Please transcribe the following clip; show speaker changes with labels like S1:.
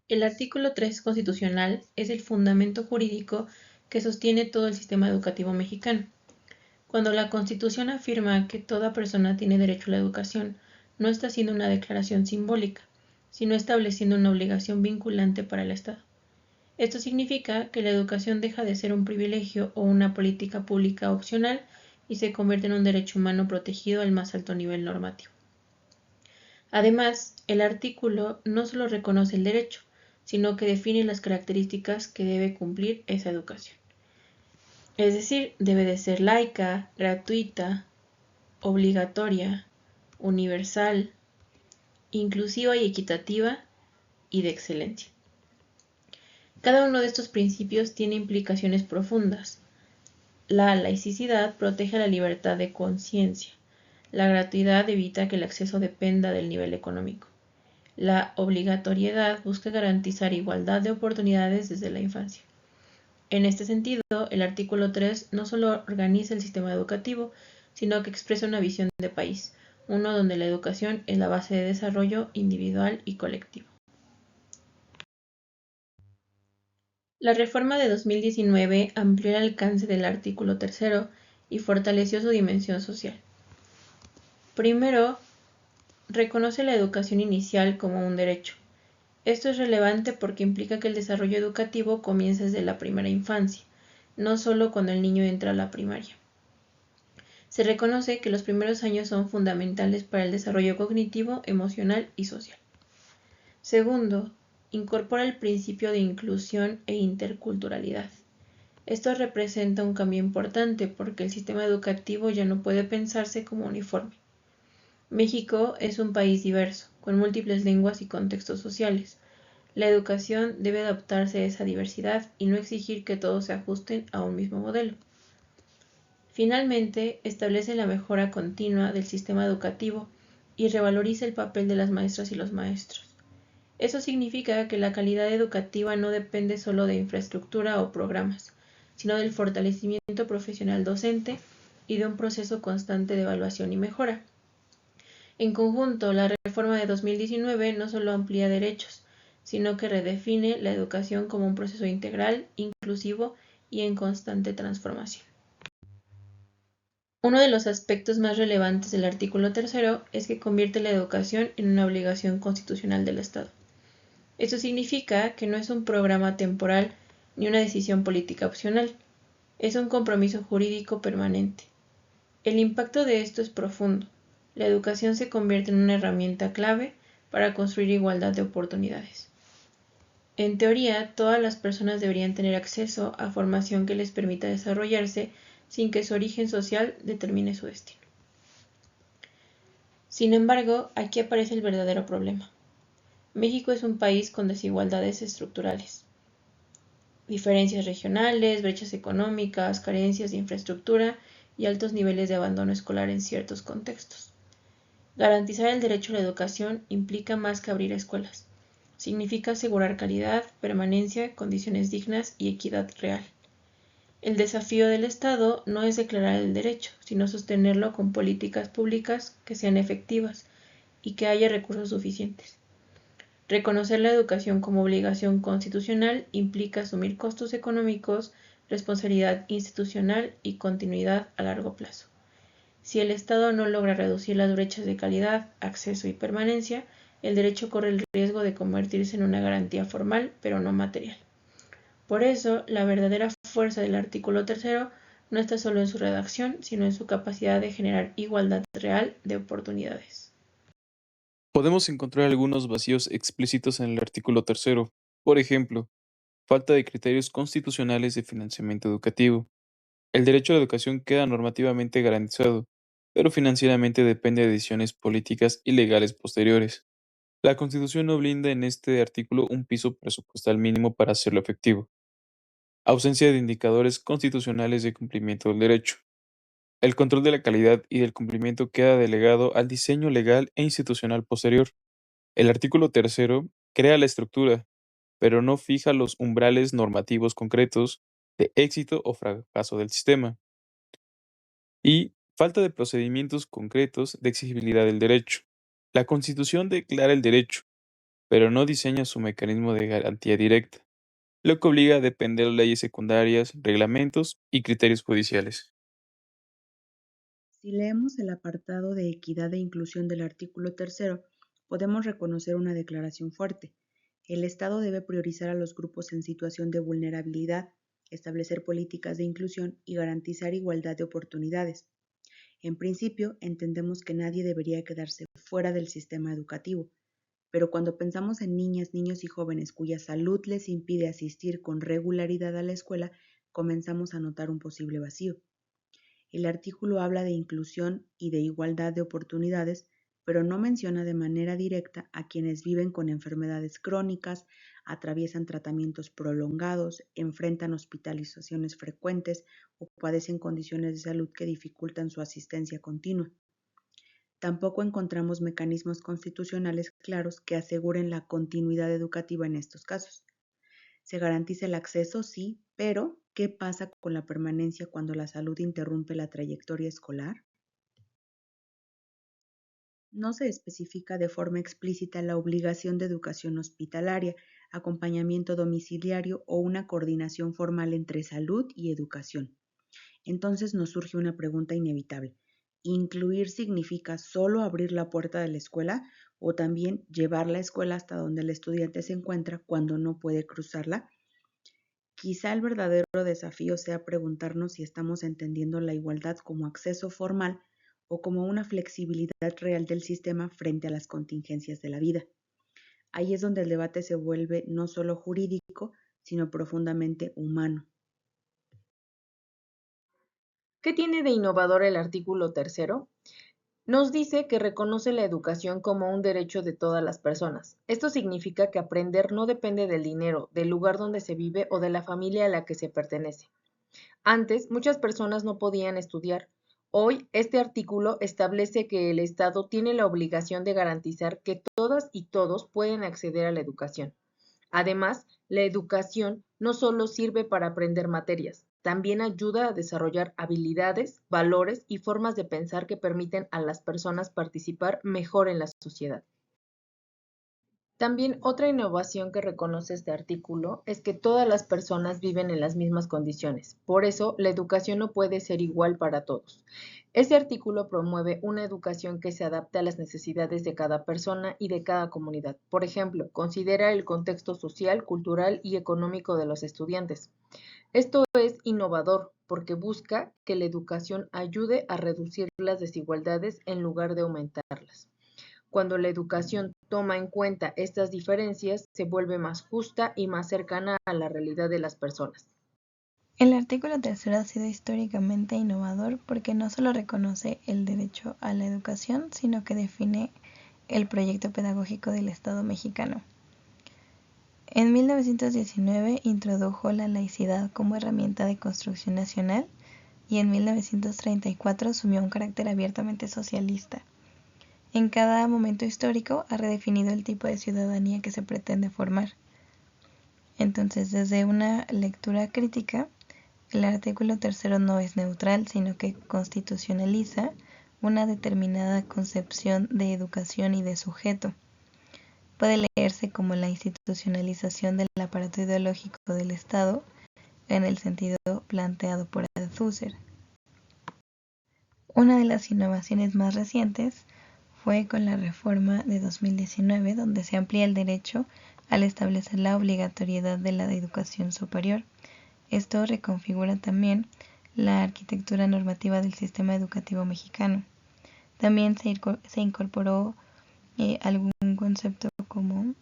S1: El artículo 3 constitucional es el fundamento jurídico que sostiene todo el sistema educativo mexicano. Cuando la Constitución afirma que toda persona tiene derecho a la educación, no está haciendo una declaración simbólica, sino estableciendo una obligación vinculante para el Estado. Esto significa que la educación deja de ser un privilegio o una política pública opcional y se convierte en un derecho humano protegido al más alto nivel normativo. Además, el artículo no solo reconoce el derecho, sino que define las características que debe cumplir esa educación. Es decir, debe de ser laica, gratuita, obligatoria, universal, inclusiva y equitativa y de excelencia. Cada uno de estos principios tiene implicaciones profundas. La laicidad protege la libertad de conciencia. La gratuidad evita que el acceso dependa del nivel económico. La obligatoriedad busca garantizar igualdad de oportunidades desde la infancia. En este sentido, el artículo 3 no solo organiza el sistema educativo, sino que expresa una visión de país, uno donde la educación es la base de desarrollo individual y colectivo. La reforma de 2019 amplió el alcance del artículo 3 y fortaleció su dimensión social. Primero, reconoce la educación inicial como un derecho. Esto es relevante porque implica que el desarrollo educativo comienza desde la primera infancia, no solo cuando el niño entra a la primaria. Se reconoce que los primeros años son fundamentales para el desarrollo cognitivo, emocional y social. Segundo, incorpora el principio de inclusión e interculturalidad. Esto representa un cambio importante porque el sistema educativo ya no puede pensarse como uniforme. México es un país diverso, con múltiples lenguas y contextos sociales. La educación debe adaptarse a esa diversidad y no exigir que todos se ajusten a un mismo modelo. Finalmente, establece la mejora continua del sistema educativo y revaloriza el papel de las maestras y los maestros. Eso significa que la calidad educativa no depende solo de infraestructura o programas, sino del fortalecimiento profesional docente y de un proceso constante de evaluación y mejora. En conjunto, la reforma de 2019 no solo amplía derechos, sino que redefine la educación como un proceso integral, inclusivo y en constante transformación. Uno de los aspectos más relevantes del artículo 3 es que convierte la educación en una obligación constitucional del Estado. Esto significa que no es un programa temporal ni una decisión política opcional, es un compromiso jurídico permanente. El impacto de esto es profundo. La educación se convierte en una herramienta clave para construir igualdad de oportunidades. En teoría, todas las personas deberían tener acceso a formación que les permita desarrollarse sin que su origen social determine su destino. Sin embargo, aquí aparece el verdadero problema. México es un país con desigualdades estructurales, diferencias regionales, brechas económicas, carencias de infraestructura y altos niveles de abandono escolar en ciertos contextos. Garantizar el derecho a la educación implica más que abrir escuelas. Significa asegurar calidad, permanencia, condiciones dignas y equidad real. El desafío del Estado no es declarar el derecho, sino sostenerlo con políticas públicas que sean efectivas y que haya recursos suficientes. Reconocer la educación como obligación constitucional implica asumir costos económicos, responsabilidad institucional y continuidad a largo plazo. Si el Estado no logra reducir las brechas de calidad, acceso y permanencia, el derecho corre el riesgo de convertirse en una garantía formal, pero no material. Por eso, la verdadera fuerza del artículo 3 no está solo en su redacción, sino en su capacidad de generar igualdad real de oportunidades.
S2: Podemos encontrar algunos vacíos explícitos en el artículo tercero. Por ejemplo, falta de criterios constitucionales de financiamiento educativo. El derecho a la educación queda normativamente garantizado, pero financieramente depende de decisiones políticas y legales posteriores. La Constitución no blinda en este artículo un piso presupuestal mínimo para hacerlo efectivo. Ausencia de indicadores constitucionales de cumplimiento del derecho. El control de la calidad y del cumplimiento queda delegado al diseño legal e institucional posterior. El artículo tercero crea la estructura, pero no fija los umbrales normativos concretos de éxito o fracaso del sistema. Y falta de procedimientos concretos de exigibilidad del derecho. La Constitución declara el derecho, pero no diseña su mecanismo de garantía directa, lo que obliga a depender de leyes secundarias, reglamentos y criterios judiciales.
S3: Si leemos el apartado de equidad e inclusión del artículo tercero, podemos reconocer una declaración fuerte. El Estado debe priorizar a los grupos en situación de vulnerabilidad, establecer políticas de inclusión y garantizar igualdad de oportunidades. En principio, entendemos que nadie debería quedarse fuera del sistema educativo, pero cuando pensamos en niñas, niños y jóvenes cuya salud les impide asistir con regularidad a la escuela, comenzamos a notar un posible vacío. El artículo habla de inclusión y de igualdad de oportunidades, pero no menciona de manera directa a quienes viven con enfermedades crónicas, atraviesan tratamientos prolongados, enfrentan hospitalizaciones frecuentes o padecen condiciones de salud que dificultan su asistencia continua. Tampoco encontramos mecanismos constitucionales claros que aseguren la continuidad educativa en estos casos. Se garantiza el acceso, sí, pero ¿qué pasa con la permanencia cuando la salud interrumpe la trayectoria escolar? No se especifica de forma explícita la obligación de educación hospitalaria, acompañamiento domiciliario o una coordinación formal entre salud y educación. Entonces nos surge una pregunta inevitable. ¿Incluir significa solo abrir la puerta de la escuela o también llevar la escuela hasta donde el estudiante se encuentra cuando no puede cruzarla? Quizá el verdadero desafío sea preguntarnos si estamos entendiendo la igualdad como acceso formal o como una flexibilidad real del sistema frente a las contingencias de la vida. Ahí es donde el debate se vuelve no solo jurídico, sino profundamente humano.
S1: ¿Qué tiene de innovador el artículo tercero? Nos dice que reconoce la educación como un derecho de todas las personas. Esto significa que aprender no depende del dinero, del lugar donde se vive o de la familia a la que se pertenece. Antes, muchas personas no podían estudiar. Hoy, este artículo establece que el Estado tiene la obligación de garantizar que todas y todos pueden acceder a la educación. Además, la educación no solo sirve para aprender materias, también ayuda a desarrollar habilidades, valores y formas de pensar que permiten a las personas participar mejor en la sociedad. También otra innovación que reconoce este artículo es que todas las personas viven en las mismas condiciones. Por eso, la educación no puede ser igual para todos. Este artículo promueve una educación que se adapte a las necesidades de cada persona y de cada comunidad. Por ejemplo, considera el contexto social, cultural y económico de los estudiantes. Esto es innovador porque busca que la educación ayude a reducir las desigualdades en lugar de aumentarlas. Cuando la educación toma en cuenta estas diferencias, se vuelve más justa y más cercana a la realidad de las personas.
S4: El artículo tercero ha sido históricamente innovador porque no solo reconoce el derecho a la educación, sino que define el proyecto pedagógico del Estado mexicano. En 1919 introdujo la laicidad como herramienta de construcción nacional y en 1934 asumió un carácter abiertamente socialista. En cada momento histórico ha redefinido el tipo de ciudadanía que se pretende formar. Entonces, desde una lectura crítica, el artículo tercero no es neutral, sino que constitucionaliza una determinada concepción de educación y de sujeto. Puede leerse como la institucionalización del aparato ideológico del Estado en el sentido planteado por Althusser. Una de las innovaciones más recientes fue con la reforma de 2019, donde se amplía el derecho al establecer la obligatoriedad de la educación superior. Esto reconfigura también la arquitectura normativa del sistema educativo mexicano. También se incorporó algún concepto como